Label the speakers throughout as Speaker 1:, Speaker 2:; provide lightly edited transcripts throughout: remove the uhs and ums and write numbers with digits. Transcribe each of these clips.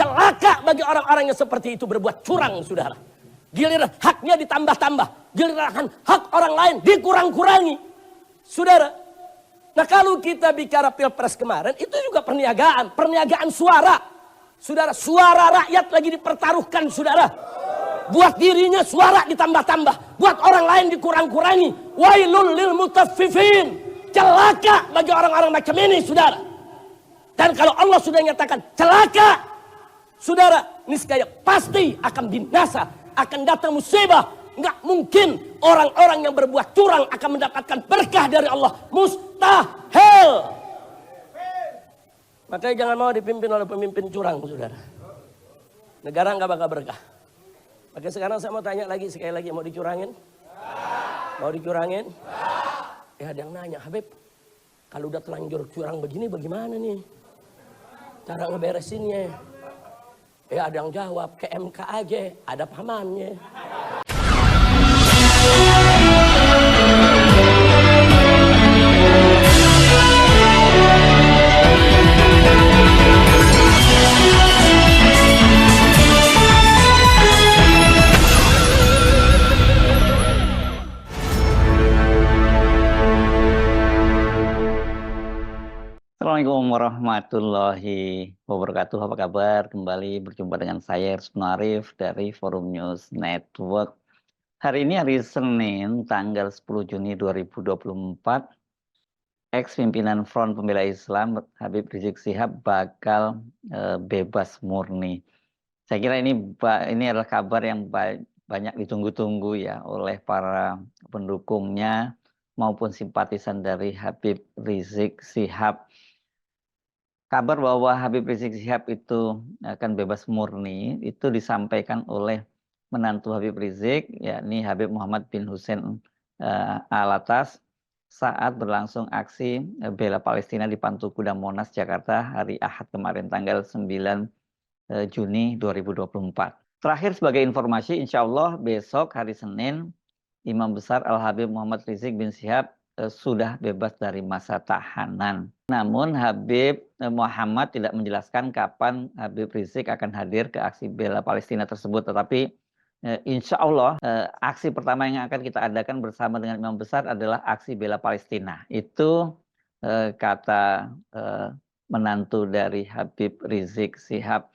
Speaker 1: Celaka bagi orang-orang yang seperti itu berbuat curang, saudara. Giliran haknya ditambah-tambah, giliran hak orang lain dikurang-kurangi, saudara. Nah, kalau kita bicara pilpres kemarin, itu juga perniagaan suara, saudara. Suara rakyat lagi dipertaruhkan, saudara. Buat dirinya suara ditambah-tambah, buat orang lain dikurang-kurangi. Wailul lil mutaffifin, celaka bagi orang-orang macam ini, saudara. Dan kalau Allah sudah nyatakan celaka, saudara, niscaya pasti akan binasa, akan datang musibah. Nggak mungkin orang-orang yang berbuat curang akan mendapatkan berkah dari Allah. Mustahil. Makanya jangan mau dipimpin oleh pemimpin curang, saudara. Negara nggak bakal berkah. Makanya sekarang saya mau tanya lagi, sekali lagi, mau dicurangin? Mau dicurangin? Ya ada yang nanya, Habib, kalau udah telanjur curang begini bagaimana nih cara ngeberesinnya? Ya ada yang jawab, ke MK aja, ada pamannya.
Speaker 2: Assalamualaikum warahmatullahi wabarakatuh. Apa kabar? Kembali berjumpa dengan saya Rusno Arif dari Forum News Network. Hari ini hari Senin tanggal 10 Juni 2024. Ex-pimpinan Front Pembela Islam Habib Rizik Syihab bakal bebas murni. Saya kira ini adalah kabar yang banyak ditunggu-tunggu ya oleh para pendukungnya maupun simpatisan dari Habib Rizik Syihab. Kabar bahwa Habib Rizik Syihab itu akan bebas murni itu disampaikan oleh menantu Habib Rizik, yakni Habib Muhammad bin Hussein Alatas saat berlangsung aksi bela Palestina di Patung Kuda Monas, Jakarta hari Ahad kemarin tanggal 9 Juni 2024. Terakhir sebagai informasi, insya Allah besok hari Senin Imam Besar Al-Habib Muhammad Rizik bin Syihab sudah bebas dari masa tahanan. Namun Habib Muhammad tidak menjelaskan kapan Habib Rizik akan hadir ke aksi bela Palestina tersebut. Tetapi insya Allah aksi pertama yang akan kita adakan bersama dengan Imam Besar adalah aksi bela Palestina. Itu kata menantu dari Habib Rizik Syihab.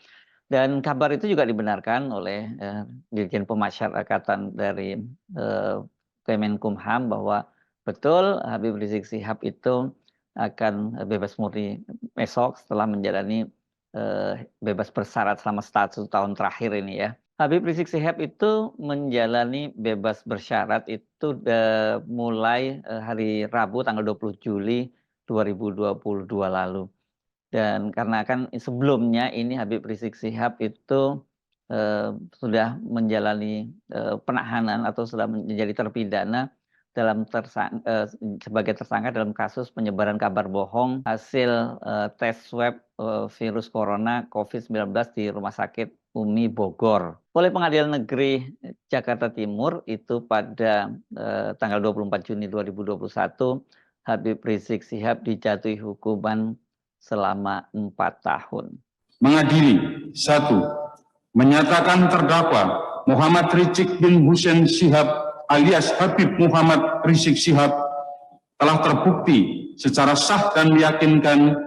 Speaker 2: Dan kabar itu juga dibenarkan oleh Dirjen Pemasyarakatan dari Kemenkumham bahwa betul Habib Rizik Syihab itu akan bebas murni besok setelah menjalani bebas bersyarat selama 1 tahun terakhir ini ya. Habib Rizik Syihab itu menjalani bebas bersyarat itu mulai hari Rabu tanggal 20 Juli 2022 lalu. Dan karena kan sebelumnya ini Habib Rizik Syihab itu sudah menjalani penahanan atau sudah menjadi terpidana sebagai tersangka dalam kasus penyebaran kabar bohong hasil tes swab virus corona COVID-19 di Rumah Sakit Umi Bogor oleh Pengadilan Negeri Jakarta Timur itu pada tanggal 24 Juni 2021. Habib Rizik Syihab dijatuhi hukuman selama 4 tahun.
Speaker 3: Mengadili 1. Menyatakan terdakwa Muhammad Rizik bin Hussein Syihab alias Habib Muhammad Rizik Syihab telah terbukti secara sah dan meyakinkan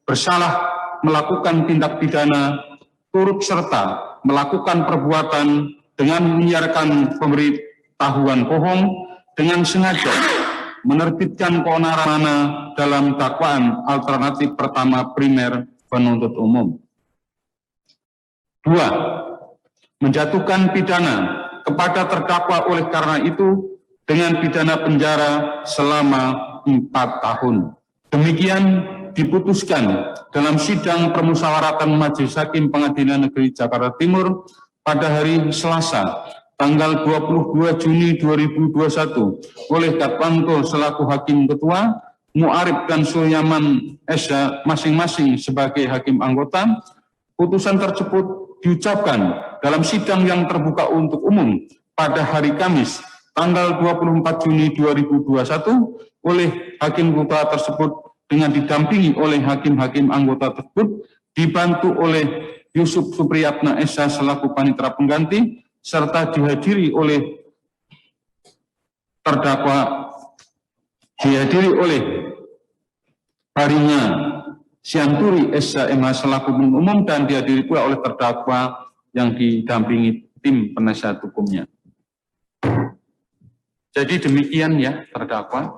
Speaker 3: bersalah melakukan tindak pidana turut serta melakukan perbuatan dengan menyiarkan pemberitahuan bohong dengan sengaja menerbitkan keonaran dalam dakwaan alternatif pertama primer penuntut umum. 2. Menjatuhkan pidana kepada terdakwa oleh karena itu dengan pidana penjara selama 4 tahun. Demikian diputuskan dalam sidang permusyawaratan Majelis Hakim Pengadilan Negeri Jakarta Timur pada hari Selasa tanggal 22 Juni 2021 oleh Katwanto selaku Hakim Ketua, Mu'arif dan Sulyaman SH masing-masing sebagai Hakim Anggota. Putusan tersebut diucapkan dalam sidang yang terbuka untuk umum pada hari Kamis tanggal 24 Juni 2021 oleh Hakim Ketua tersebut dengan didampingi oleh hakim-hakim anggota tersebut dibantu oleh Yusuf Supriyatna Esa selaku panitera pengganti, serta dihadiri oleh Harinya Sianturi Esa MH selaku penuntut umum, dan dihadiri pula oleh terdakwa yang didampingi tim penasihat hukumnya. Jadi demikian ya terdakwa.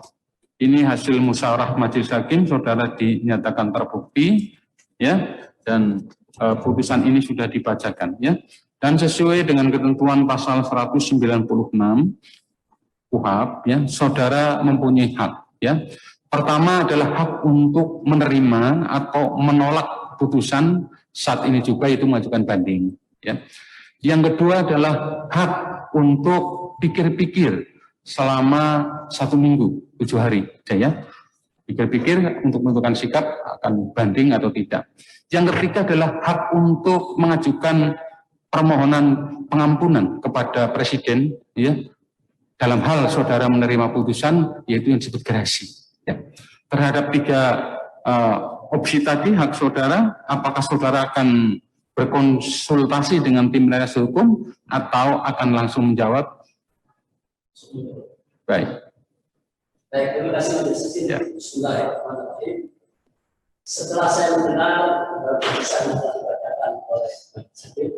Speaker 3: Ini hasil musyawarah majelis hakim, saudara dinyatakan terbukti ya, dan putusan ini sudah dibacakan ya. Dan sesuai dengan ketentuan pasal 196 KUHP ya, saudara mempunyai hak ya. Pertama adalah hak untuk menerima atau menolak putusan, saat ini juga itu mengajukan banding ya. Yang kedua adalah hak untuk pikir-pikir selama 1 minggu 7 hari ya, pikir-pikir untuk menentukan sikap akan banding atau tidak. Yang ketiga adalah hak untuk mengajukan permohonan pengampunan kepada Presiden ya, dalam hal saudara menerima putusan, yaitu yang disebut gerasi ya. Terhadap 3 opsi tadi hak saudara, apakah saudara akan berkonsultasi dengan tim penasihat hukum atau akan langsung menjawab? Baik.
Speaker 1: Baik, terima kasih Majelis Hakim. Bismillahirrahmanirrahim. Setelah saya mendengar putusan yang telah dibacakan oleh Majelis Hakim,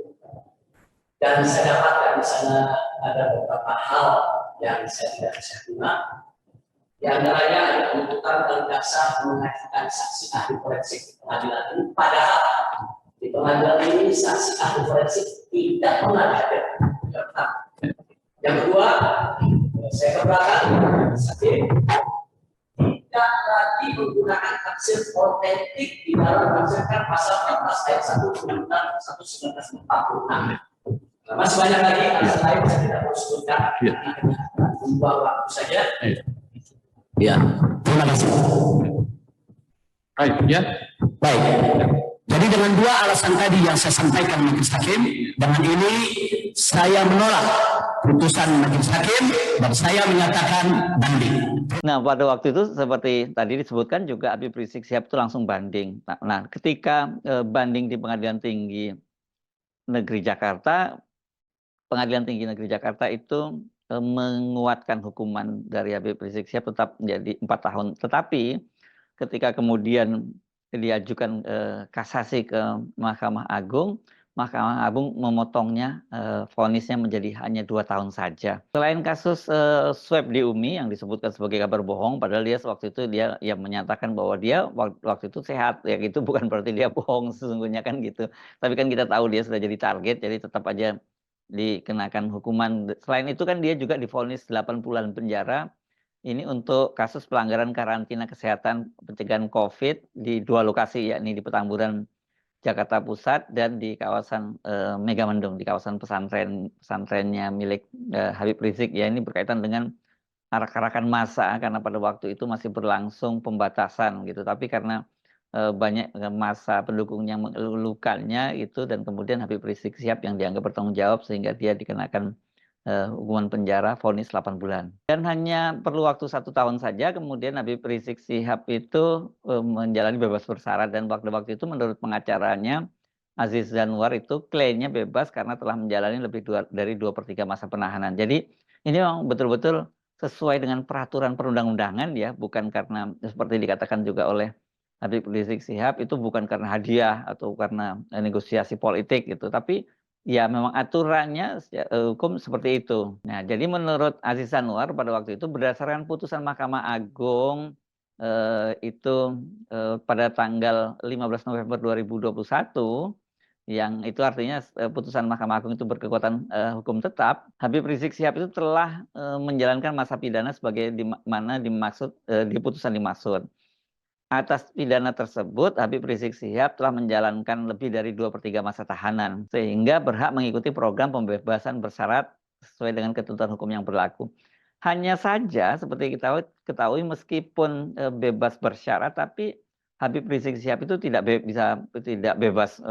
Speaker 1: dan saya dapatkan di sana ada beberapa hal yang saya tidak bisa terima. Di antaranya ada penuntutan dan jaksa mengajukan saksi ahli forensik di pengadilan ini, padahal di pengadilan ini saksi ahli forensik tidak pernah hadir. Yang kedua, saya keberatan sakit tidak lagi menggunakan tafsir otentik di dalam menafsirkan pasal 14 ayat 1 Undang-Undang 1946. Masih banyak lagi alasan lain saya tidak mau sebutkan, membuang waktu saja. Ya, terima kasih.
Speaker 3: Baik, ya.
Speaker 4: Baik. Jadi dengan 2 alasan tadi yang saya sampaikan Majelis Hakim, dengan ini saya menolak putusan Majelis Hakim dan saya menyatakan banding.
Speaker 2: Nah, pada waktu itu seperti tadi disebutkan juga Habib Rizik Syihab itu langsung banding. Nah, ketika banding di Pengadilan Tinggi Negeri Jakarta, Pengadilan Tinggi Negeri Jakarta itu menguatkan hukuman dari Habib Rizik Syihab tetap menjadi 4 tahun. Tetapi ketika kemudian diajukan kasasi ke Mahkamah Agung memotongnya vonisnya menjadi hanya 2 tahun saja. Selain kasus swab di UMI yang disebutkan sebagai kabar bohong, padahal dia waktu itu dia menyatakan bahwa dia waktu itu sehat, ya itu bukan berarti dia bohong sesungguhnya kan gitu. Tapi kan kita tahu dia sudah jadi target, jadi tetap aja dikenakan hukuman. Selain itu kan dia juga divonis 8 bulan penjara. Ini untuk kasus pelanggaran karantina kesehatan pencegahan COVID di 2 lokasi, yakni di Petamburan Jakarta Pusat dan di kawasan Megamendung, di kawasan pesantrennya milik Habib Rizik. Ya, ini berkaitan dengan arak-arakan massa karena pada waktu itu masih berlangsung pembatasan gitu. Tapi karena banyak massa pendukungnya mengeluhkannya itu, dan kemudian Habib Rizik Syihab yang dianggap bertanggung jawab sehingga dia dikenakan hukuman penjara vonis 8 bulan. Dan hanya perlu waktu 1 tahun saja, kemudian Habib Rizik Syihab itu menjalani bebas bersyarat, dan waktu itu menurut pengacaranya Aziz Zanwar itu klaimnya bebas karena telah menjalani lebih dari 2/3 masa penahanan. Jadi ini memang betul-betul sesuai dengan peraturan perundang-undangan ya, bukan karena seperti dikatakan juga oleh Habib Rizik Syihab itu bukan karena hadiah atau karena negosiasi politik gitu, tapi ya memang aturannya hukum seperti itu. Nah, jadi menurut Aziz Zanwar pada waktu itu berdasarkan putusan Mahkamah Agung itu pada tanggal 15 November 2021, yang itu artinya putusan Mahkamah Agung itu berkekuatan hukum tetap, Habib Rizik Syihab itu telah menjalankan masa pidana sebagai di mana dimaksud di putusan dimaksud. Atas pidana tersebut, Habib Rizik Syihab telah menjalankan lebih dari 2/3 masa tahanan, sehingga berhak mengikuti program pembebasan bersyarat sesuai dengan ketentuan hukum yang berlaku. Hanya saja, seperti kita ketahui, meskipun bebas bersyarat, tapi Habib Rizik Syihab itu tidak bebas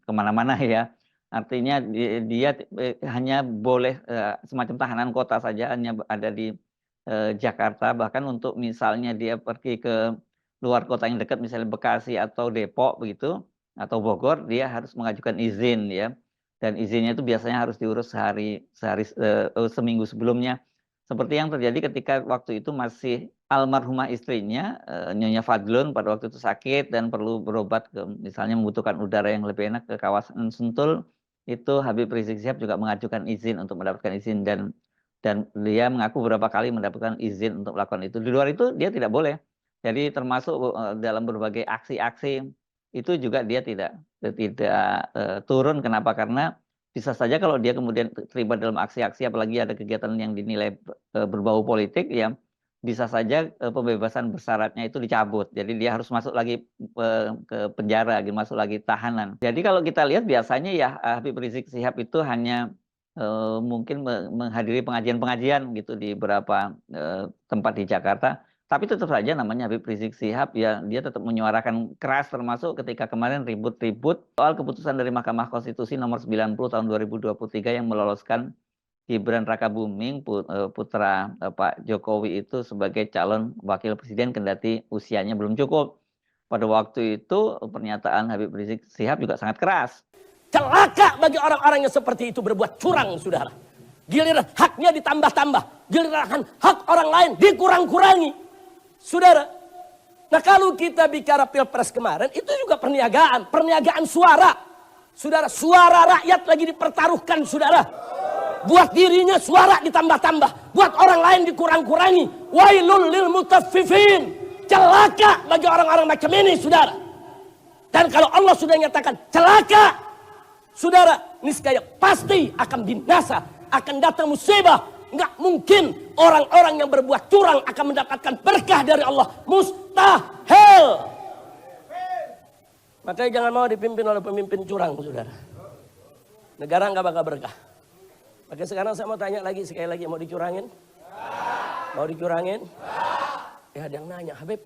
Speaker 2: kemana-mana ya. Artinya dia hanya boleh semacam tahanan kota saja, hanya ada di Jakarta. Bahkan untuk misalnya dia pergi ke luar kota yang dekat, misalnya Bekasi atau Depok begitu, atau Bogor, dia harus mengajukan izin ya. Dan izinnya itu biasanya harus diurus seminggu sebelumnya. Seperti yang terjadi ketika waktu itu masih almarhumah istrinya, Nyonya Fadlun, pada waktu itu sakit dan perlu berobat misalnya membutuhkan udara yang lebih enak ke kawasan Sentul, itu Habib Rizik Syihab juga mengajukan izin untuk mendapatkan izin, dan dia mengaku beberapa kali mendapatkan izin untuk melakukan itu. Di luar itu dia tidak boleh. Jadi termasuk dalam berbagai aksi-aksi itu juga dia tidak turun. Kenapa? Karena bisa saja kalau dia kemudian terlibat dalam aksi-aksi, apalagi ada kegiatan yang dinilai berbau politik, ya bisa saja pembebasan bersyaratnya itu dicabut. Jadi dia harus masuk lagi ke penjara, masuk lagi tahanan. Jadi kalau kita lihat biasanya ya Habib Rizik Syihab itu hanya mungkin menghadiri pengajian-pengajian gitu di beberapa tempat di Jakarta. Tapi tetap saja namanya Habib Rizik Syihab, ya dia tetap menyuarakan keras, termasuk ketika kemarin ribut-ribut soal keputusan dari Mahkamah Konstitusi nomor 90 tahun 2023 yang meloloskan Gibran Rakabuming, putra Pak Jokowi itu sebagai calon wakil presiden kendati usianya belum cukup. Pada waktu itu pernyataan Habib Rizik Syihab juga sangat keras.
Speaker 1: Celaka bagi orang-orang yang seperti itu berbuat curang, saudara. Giliran haknya ditambah-tambah, giliran hak orang lain dikurang-kurangi. Saudara, nah kalau kita bicara Pilpres kemarin, itu juga perniagaan suara. Saudara, suara rakyat lagi dipertaruhkan, saudara. Buat dirinya suara ditambah-tambah, buat orang lain dikurang-kurangi. Wailul lil mutaffifin. Celaka bagi orang-orang macam ini, saudara. Dan kalau Allah sudah nyatakan celaka, saudara, niscaya pasti akan binasa, akan datang musibah. Nggak mungkin orang-orang yang berbuat curang akan mendapatkan berkah dari Allah. Mustahil. Makanya jangan mau dipimpin oleh pemimpin curang, saudara. Negara nggak bakal berkah. Makanya sekarang saya mau tanya lagi, sekali lagi, mau dicurangin? Mau dicurangin? Ya ada yang nanya, Habib,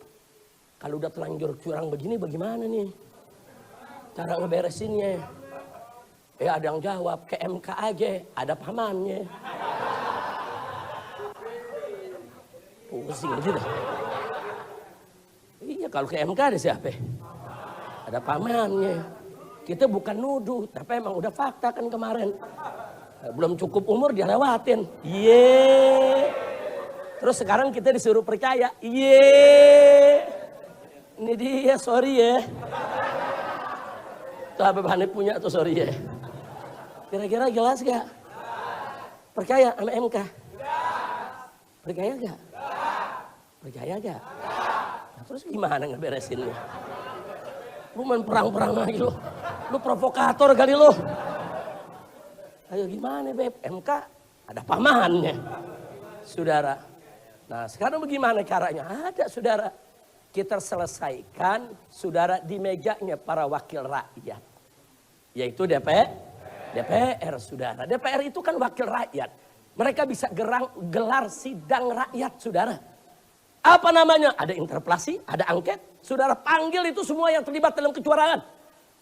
Speaker 1: kalau udah telanjur curang begini bagaimana nih cara ngeberesinnya? Ya ada yang jawab, ke MK aja, ada pamannya. Pusing gitu. Iya, kalau ke MK ada siapa? Ada pamannya. Kita bukan nuduh, tapi emang udah fakta kan kemarin. Belum cukup umur dia lewatin. Terus sekarang kita disuruh percaya. Ini dia, sorry ya. Tuh Habib Hanif punya tuh, sorry ya. Kira-kira jelas gak? Percaya sama MK? Percaya gak? Percaya gak? Nah, terus gimana ngeberesinnya? Lu main perang-perang lagi lu. Lu provokator kali lu. Ayo gimana Beb? MK ada pamannya. Saudara. Nah sekarang bagaimana caranya? Ada saudara. Kita selesaikan saudara di mejanya para wakil rakyat. Yaitu DPR saudara. DPR itu kan wakil rakyat. Mereka bisa gelar sidang rakyat saudara. Apa namanya? Ada interpelasi, ada angket. Saudara panggil itu semua yang terlibat dalam kecurangan.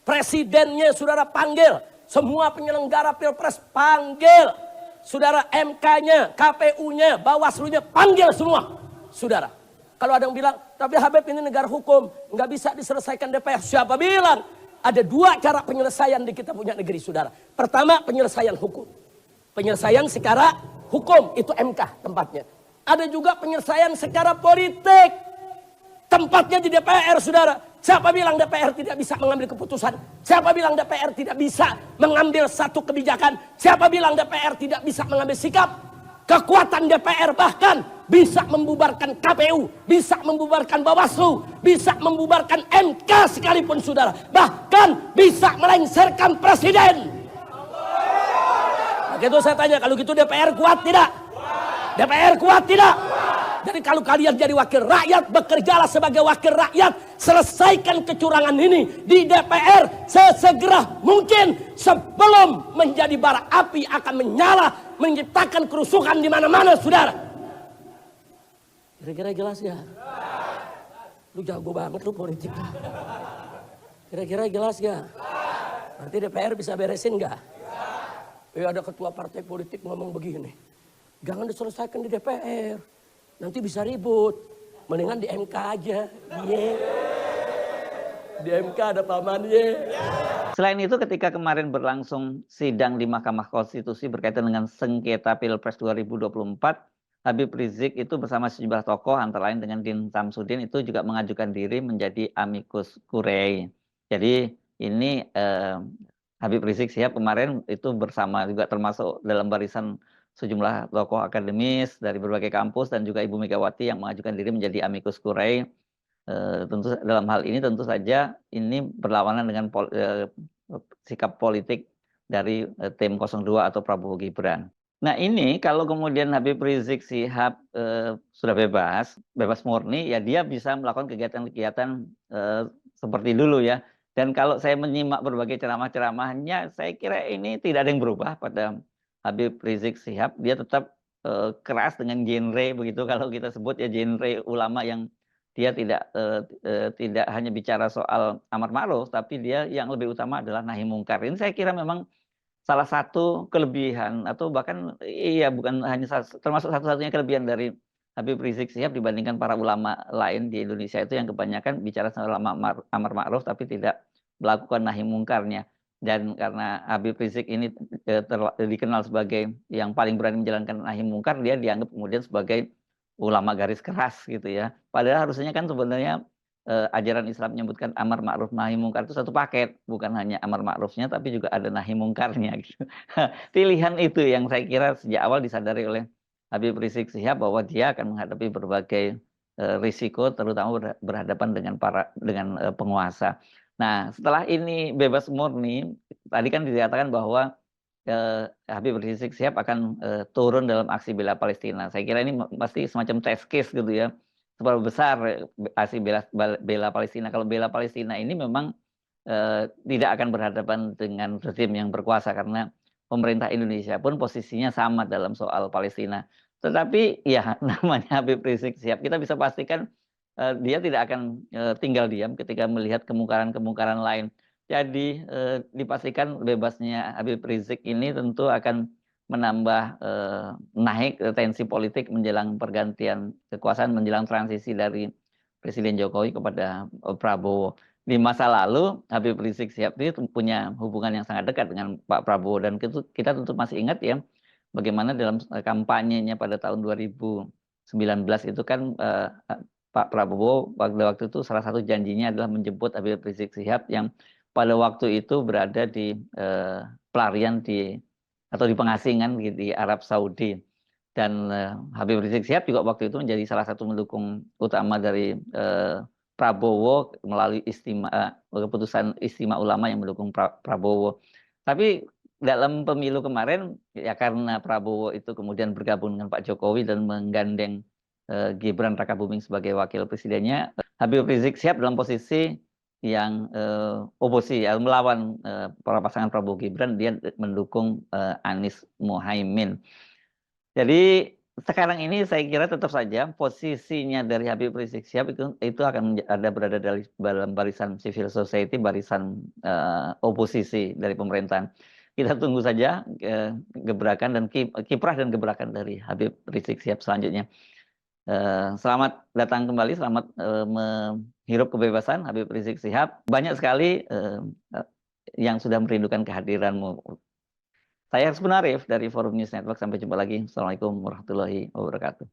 Speaker 1: Presidennya saudara panggil. Semua penyelenggara Pilpres panggil. Saudara MK-nya, KPU-nya, Bawaslu-nya panggil semua. Saudara. Kalau ada yang bilang, tapi Habib ini negara hukum. Nggak bisa diselesaikan DPR. Siapa bilang? Ada dua cara penyelesaian di kita punya negeri saudara. Pertama penyelesaian hukum. Penyelesaian secara hukum itu MK tempatnya. Ada juga penyelesaian secara politik. Tempatnya di DPR saudara. Siapa bilang DPR tidak bisa mengambil keputusan? Siapa bilang DPR tidak bisa mengambil satu kebijakan? Siapa bilang DPR tidak bisa mengambil sikap? Kekuatan DPR bahkan bisa membubarkan KPU, bisa membubarkan Bawaslu, bisa membubarkan MK sekalipun saudara. Bahkan bisa melengsarkan presiden. Maka itu saya tanya, kalau gitu DPR kuat tidak? DPR kuat tidak? Jadi kalau kalian jadi wakil rakyat, bekerjalah sebagai wakil rakyat. Selesaikan kecurangan ini di DPR sesegera mungkin sebelum menjadi bara api akan menyala, menciptakan kerusuhan di mana-mana, saudara. Kira-kira jelas ya? Lu jago banget lu politik. Kira-kira jelas ya? Nanti DPR bisa beresin nggak? Ada ketua partai politik ngomong begini. Jangan diselesaikan di DPR. Nanti bisa ribut. Mendingan di MK aja. Di MK ada pamannya.
Speaker 2: Selain itu, ketika kemarin berlangsung sidang di Mahkamah Konstitusi berkaitan dengan sengketa Pilpres 2024, Habib Rizik itu bersama sejumlah tokoh antara lain dengan Din Samsudin itu juga mengajukan diri menjadi amicus curiae. Jadi ini Habib Rizik Syihab kemarin itu bersama juga termasuk dalam barisan sejumlah tokoh akademis dari berbagai kampus dan juga Ibu Megawati yang mengajukan diri menjadi amicus curiae. Tentu dalam hal ini tentu saja ini berlawanan dengan sikap politik dari tim 02 atau Prabowo Gibran. Nah ini kalau kemudian Habib Rizik Syihab sudah bebas murni, ya dia bisa melakukan kegiatan-kegiatan seperti dulu ya. Dan kalau saya menyimak berbagai ceramah-ceramahnya, saya kira ini tidak ada yang berubah pada Habib Rizik Syihab. Dia tetap keras dengan genre begitu kalau kita sebut ya, genre ulama yang dia tidak hanya bicara soal amar ma'ruf, tapi dia yang lebih utama adalah nahi mungkar. Ini saya kira memang salah satu kelebihan atau bahkan bukan hanya termasuk satu-satunya kelebihan dari Habib Rizik Syihab dibandingkan para ulama lain di Indonesia itu yang kebanyakan bicara soal amar ma'ruf tapi tidak melakukan nahi mungkarnya. Dan karena Habib Rizik ini dikenal sebagai yang paling berani menjalankan nahi mungkar, dia dianggap kemudian sebagai ulama garis keras gitu ya. Padahal harusnya kan sebenarnya ajaran Islam menyebutkan amar ma'ruf nahi mungkar itu satu paket, bukan hanya amar ma'rufnya tapi juga ada nahi mungkarnya gitu. Pilihan itu yang saya kira sejak awal disadari oleh Habib Rizik Syihab bahwa dia akan menghadapi berbagai risiko, terutama berhadapan dengan penguasa. Nah, setelah ini bebas murni, tadi kan dikatakan bahwa Habib Rizik Syihab akan turun dalam aksi bela Palestina. Saya kira ini pasti semacam test case gitu ya. Seberapa besar aksi bela Palestina. Kalau bela Palestina ini memang tidak akan berhadapan dengan rezim yang berkuasa karena pemerintah Indonesia pun posisinya sama dalam soal Palestina. Tetapi ya namanya Habib Rizik Syihab, kita bisa pastikan dia tidak akan tinggal diam ketika melihat kemungkaran-kemungkaran lain. Jadi dipastikan bebasnya Habib Rizik ini tentu akan menambah naik tensi politik menjelang pergantian kekuasaan, menjelang transisi dari Presiden Jokowi kepada Prabowo. Di masa lalu Habib Rizik Syihab ini punya hubungan yang sangat dekat dengan Pak Prabowo, dan kita tentu masih ingat ya bagaimana dalam kampanyenya pada tahun 2019 itu kan Pak Prabowo waktu itu salah satu janjinya adalah menjemput Habib Rizik Syihab yang pada waktu itu berada di pelarian atau di pengasingan di Arab Saudi. Dan Habib Rizik Syihab juga waktu itu menjadi salah satu pendukung utama dari Prabowo melalui keputusan istimewa ulama yang mendukung Prabowo. Tapi dalam pemilu kemarin ya karena Prabowo itu kemudian bergabung dengan Pak Jokowi dan menggandeng Gibran Rakabuming sebagai wakil presidennya, Habib Rizik Syihab dalam posisi yang oposisi melawan para pasangan Prabowo Gibran, dia mendukung Anies Muhaimin. Jadi sekarang ini saya kira tetap saja posisinya dari Habib Rizik Syihab itu akan berada dalam barisan civil society, barisan oposisi dari pemerintahan. Kita tunggu saja gebrakan dan kiprah dan gebrakan dari Habib Rizik Syihab selanjutnya. Selamat datang kembali, selamat menghirup kebebasan Habib Rizik Syihab. Banyak sekali yang sudah merindukan kehadiranmu. Saya Haris Munarif dari Forum News Network. Sampai jumpa lagi. Assalamualaikum warahmatullahi wabarakatuh.